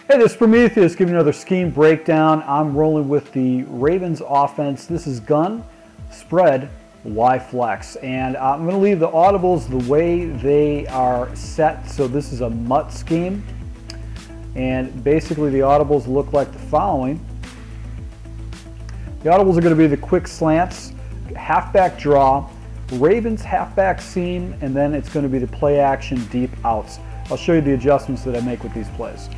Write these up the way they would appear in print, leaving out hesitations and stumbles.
Hey, this is Prometheus giving you another scheme breakdown. I'm rolling with the Ravens offense. This is gun, spread, Y flex. And I'm going to leave the audibles the way they are set. So this is a MUT scheme. And basically the audibles look like the following. The audibles are going to be the quick slants, halfback draw, Ravens halfback seam, and then it's going to be the play action deep outs. I'll show you the adjustments that I make with these plays.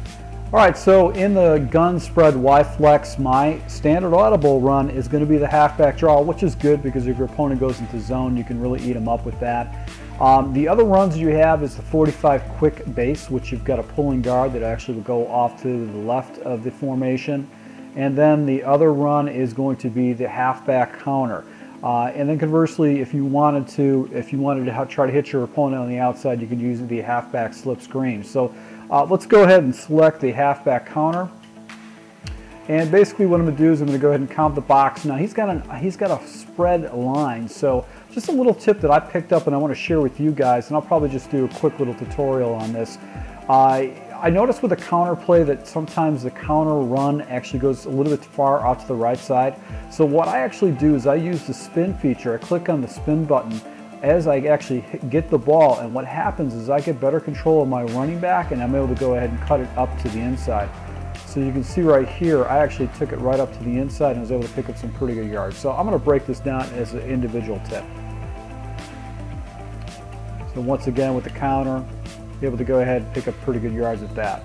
Alright, so in the gun spread Y flex, my standard audible run is going to be the halfback draw, which is good because if your opponent goes into zone, you can really eat them up with that. The other runs you have is the 45 quick base, which you've got a pulling guard that actually will go off to the left of the formation. And then the other run is going to be the halfback counter. And then conversely, if you wanted to try to hit your opponent on the outside, you could use the halfback slip screen. So let's go ahead and select the halfback counter. And basically what I'm going to do is I'm going to go ahead and count the box. Now he's got a spread line. So just a little tip that I picked up and I want to share with you guys, and I'll probably just do a quick little tutorial on this. I noticed with a counter play that sometimes the counter run actually goes a little bit far out to the right side. So what I actually do is I use the spin feature. I click on the spin button as I actually get the ball, and what happens is I get better control of my running back and I'm able to go ahead and cut it up to the inside. So you can see right here, I actually took it right up to the inside and was able to pick up some pretty good yards. So I'm going to break this down as an individual tip. So once again with the counter, be able to go ahead and pick up pretty good yards at that.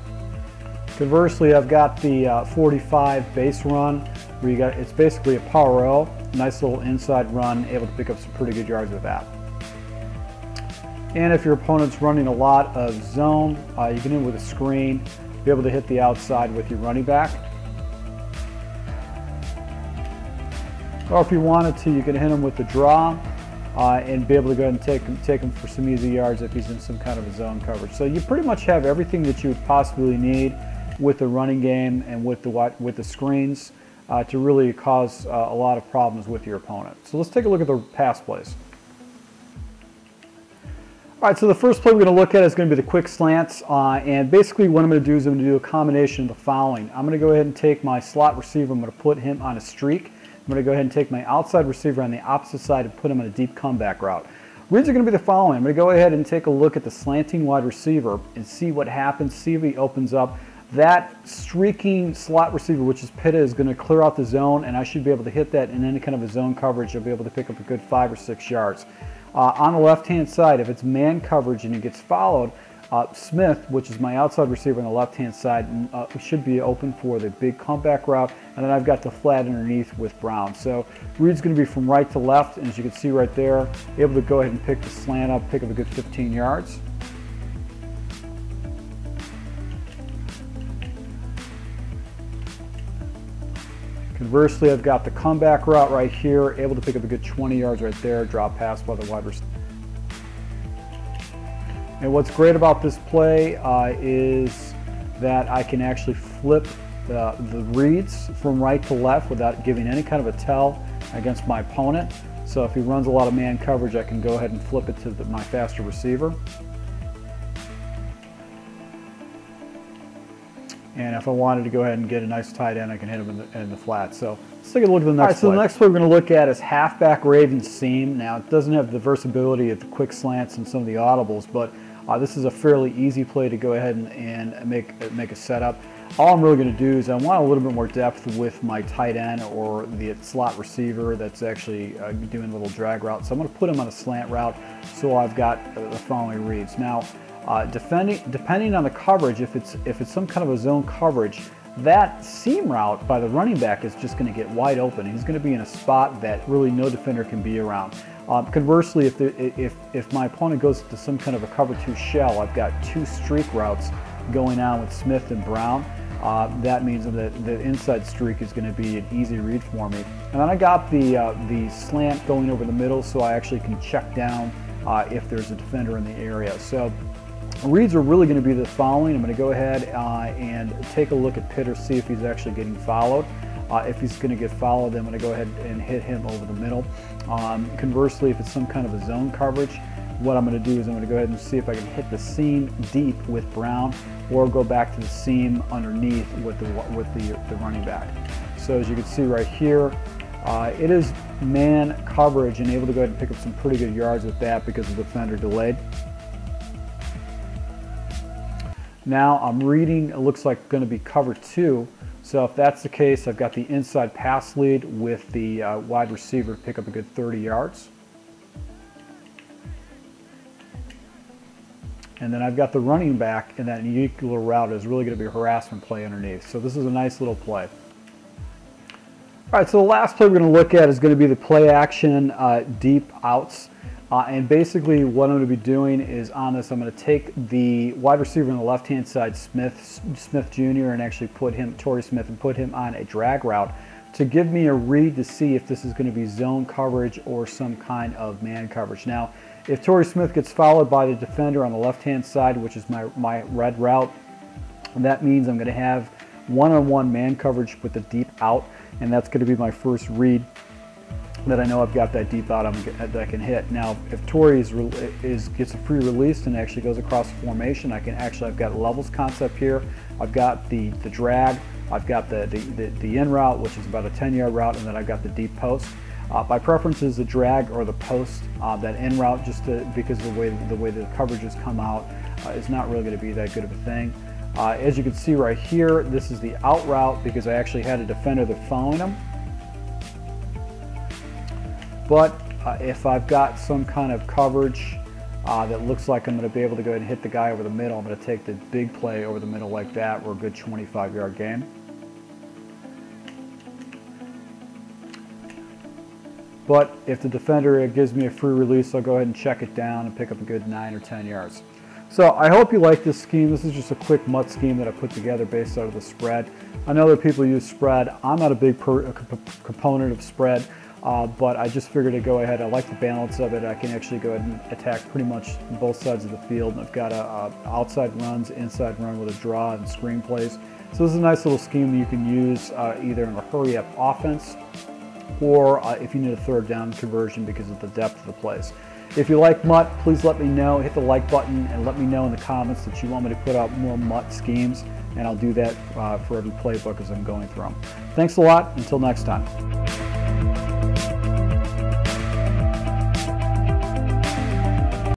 Conversely, I've got the 45 base run where it's basically a power L, nice little inside run, able to pick up some pretty good yards with that. And if your opponent's running a lot of zone, you can in with a screen, be able to hit the outside with your running back. Or if you wanted to, you can hit him with the draw. And be able to go ahead and take him for some easy yards if he's in some kind of a zone coverage. So you pretty much have everything that you would possibly need with the running game and with the screens to really cause a lot of problems with your opponent. So let's take a look at the pass plays. All right, so the first play we're going to look at is going to be the quick slants, and basically what I'm going to do is I'm going to do a combination of the following. I'm going to go ahead and take my slot receiver, I'm going to put him on a streak. I'm going to go ahead and take my outside receiver on the opposite side and put him on a deep comeback route. Reads are going to be the following. I'm going to go ahead and take a look at the slanting wide receiver and see what happens, see if he opens up. That streaking slot receiver, which is Pitta, is going to clear out the zone, and I should be able to hit that in any kind of a zone coverage. I'll be able to pick up a good 5 or 6 yards. On the left-hand side, if it's man coverage and he gets followed, Smith, which is my outside receiver on the left-hand side, should be open for the big comeback route, and then I've got the flat underneath with Brown. So read's going to be from right to left, and as you can see right there, able to go ahead and pick the slant up, pick up a good 15 yards. Conversely, I've got the comeback route right here, able to pick up a good 20 yards right there, drop pass by the wide receiver. And what's great about this play is that I can actually flip the reads from right to left without giving any kind of a tell against my opponent. So if he runs a lot of man coverage, I can go ahead and flip it to my faster receiver. And if I wanted to go ahead and get a nice tight end, I can hit him in the flat. So let's take a look at the next play. So the next play we're going to look at is halfback Ravens seam. Now it doesn't have the versatility of the quick slants and some of the audibles, but this is a fairly easy play to go ahead and make a setup. All I'm really going to do is I want a little bit more depth with my tight end or the slot receiver that's actually doing a little drag route. So I'm going to put him on a slant route so I've got the following reads. Now, depending on the coverage, if it's some kind of a zone coverage, that seam route by the running back is just going to get wide open. He's going to be in a spot that really no defender can be around. Conversely, if my opponent goes to some kind of a cover 2 shell, I've got 2 streak routes going on with Smith and Brown. That means that the inside streak is going to be an easy read for me. And then I got the slant going over the middle, so I actually can check down if there's a defender in the area. So reads are really going to be the following. I'm going to go ahead and take a look at Pitta, see if he's actually getting followed. If he's going to get followed, then I'm going to go ahead and hit him over the middle. Conversely, if it's some kind of a zone coverage, what I'm going to do is I'm going to go ahead and see if I can hit the seam deep with Brown, or go back to the seam underneath with the running back. So as you can see right here, it is man coverage, and able to go ahead and pick up some pretty good yards with that because the defender delayed. Now I'm reading, it looks like going to be cover 2. So if that's the case, I've got the inside pass lead with the wide receiver to pick up a good 30 yards. And then I've got the running back in that unique little route is really going to be a harassment play underneath. So this is a nice little play. All right, so the last play we're going to look at is going to be the play action deep outs. And basically what I'm going to be doing is on this, I'm going to take the wide receiver on the left-hand side, Smith Jr., and actually put him, Torrey Smith, and put him on a drag route to give me a read to see if this is going to be zone coverage or some kind of man coverage. Now, if Torrey Smith gets followed by the defender on the left-hand side, which is my red route, that means I'm going to have one-on-one man coverage with the deep out, and that's going to be my first read that I know I've got that deep out that I can hit. Now, if Torrey gets a free release and actually goes across the formation, I've got levels concept here. I've got the drag, I've got the in route, which is about a 10-yard route, and then I've got the deep post. My preference is the drag or the post. That in route, just because of the way the coverages come out, is not really going to be that good of a thing. As you can see right here, this is the out route because I actually had a defender that's following him. But if I've got some kind of coverage that looks like I'm going to be able to go ahead and hit the guy over the middle, I'm going to take the big play over the middle like that, or a good 25-yard gain. But if the defender gives me a free release, I'll go ahead and check it down and pick up a good 9 or 10 yards. So I hope you like this scheme. This is just a quick MUT scheme that I put together based out of the spread. I know that people use spread. I'm not a big component of spread. But I just figured to go ahead. I like the balance of it. I can actually go ahead and attack pretty much both sides of the field. I've got outside runs, inside run with a draw and screen plays. So this is a nice little scheme that you can use either in a hurry up offense, or if you need a third down conversion because of the depth of the plays. If you like MUT, please let me know. Hit the like button and let me know in the comments that you want me to put out more MUT schemes, and I'll do that for every playbook as I'm going through them. Thanks a lot. Until next time.